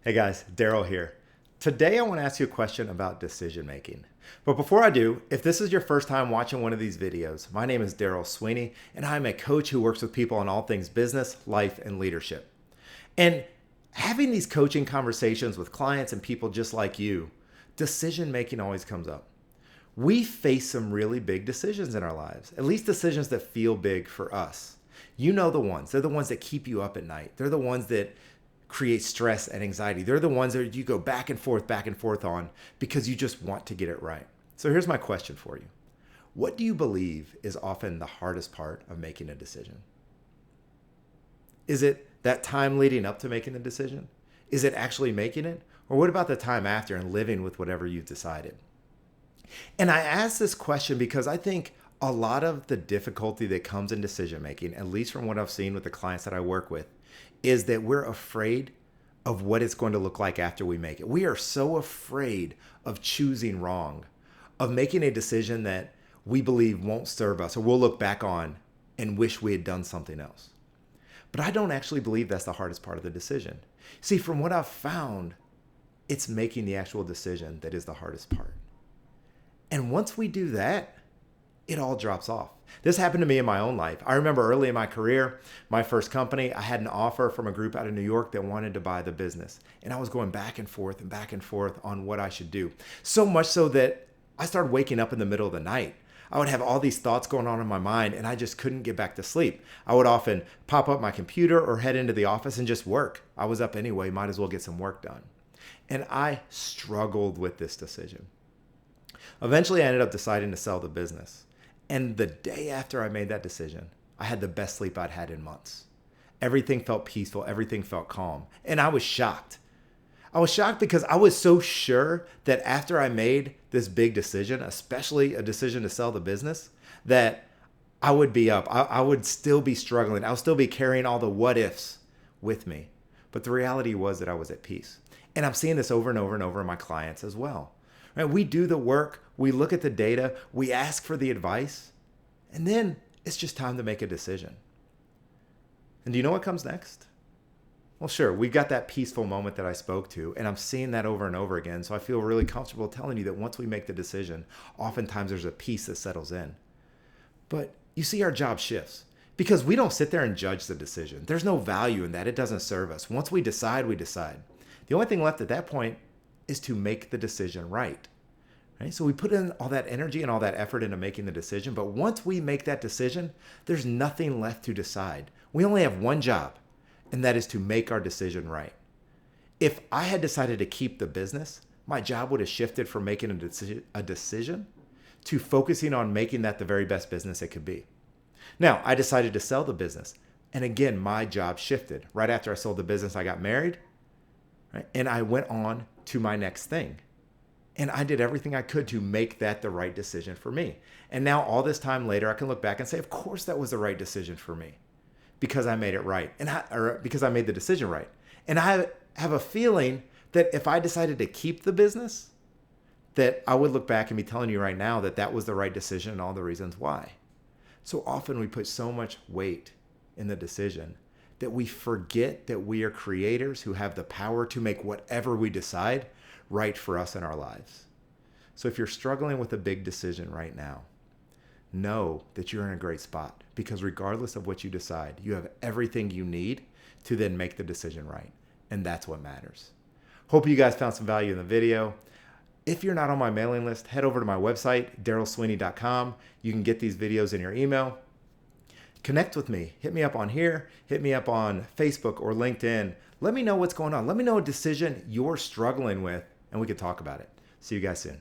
Hey guys, Daryl here. Today I want to ask you a question about decision making. But before I do, if this is your first time watching one of these videos, my name is Daryl Sweeney and I'm a coach who works with people on all things business, life, and leadership. And having these coaching conversations with clients and people just like you, decision making always comes up. We face some really big decisions in our lives, at least decisions that feel big for us. You know the ones. They're the ones that keep you up at night. They're the ones that create stress and anxiety. They're the ones that you go back and forth on because you just want to get it right. So here's my question for you. What do you believe is often the hardest part of making a decision? Is it that time leading up to making the decision? Is it actually making it? Or what about the time after and living with whatever you've decided? And I ask this question because I think a lot of the difficulty that comes in decision making, at least from what I've seen with the clients that I work with, is that we're afraid of what it's going to look like after we make it. We are so afraid of choosing wrong, of making a decision that we believe won't serve us or we'll look back on and wish we had done something else. But I don't actually believe that's the hardest part of the decision. See, from what I've found, it's making the actual decision that is the hardest part. And once we do that, it all drops off. This happened to me in my own life. I remember early in my career, my first company, I had an offer from a group out of New York that wanted to buy the business. And I was going back and forth on what I should do. So much so that I started waking up in the middle of the night. I would have all these thoughts going on in my mind and I just couldn't get back to sleep. I would often pop up my computer or head into the office and just work. I was up anyway, might as well get some work done. And I struggled with this decision. Eventually, I ended up deciding to sell the business. And the day after I made that decision, I had the best sleep I'd had in months. Everything felt peaceful. Everything felt calm. And I was shocked. I was shocked because I was so sure that after I made this big decision, especially a decision to sell the business, that I would be up. I would still be struggling. I would still be carrying all the what ifs with me. But the reality was that I was at peace. And I'm seeing this over and over and over in my clients as well. Right? We do the work, we look at the data, we ask for the advice, and then it's just time to make a decision. And do you know what comes next? Well, sure, we've got that peaceful moment that I spoke to, and I'm seeing that over and over again, so I feel really comfortable telling you that once we make the decision, oftentimes there's a peace that settles in. But you see, our job shifts because we don't sit there and judge the decision. There's no value in that. It doesn't serve us. Once we decide, we decide. The only thing left at that point is to make the decision right. Right? So we put in all that energy and all that effort into making the decision, but once we make that decision, there's nothing left to decide. We only have one job, and that is to make our decision right. If I had decided to keep the business, my job would have shifted from making a decision to focusing on making that the very best business it could be. Now, I decided to sell the business, and again, my job shifted. Right after I sold the business, I got married, right? And I went on to my next thing. And I did everything I could to make that the right decision for me. And now all this time later, I can look back and say, of course that was the right decision for me because I made it right or because I made the decision right. And I have a feeling that if I decided to keep the business, that I would look back and be telling you right now that that was the right decision and all the reasons why. So often we put so much weight in the decision that we forget that we are creators who have the power to make whatever we decide right for us in our lives. So if you're struggling with a big decision right now, know that you're in a great spot because regardless of what you decide, you have everything you need to then make the decision right. And that's what matters. Hope you guys found some value in the video. If you're not on my mailing list, head over to my website, darylsweeney.com. You can get these videos in your email. Connect with me. Hit me up on here. Hit me up on Facebook or LinkedIn. Let me know what's going on. Let me know a decision you're struggling with, and we can talk about it. See you guys soon.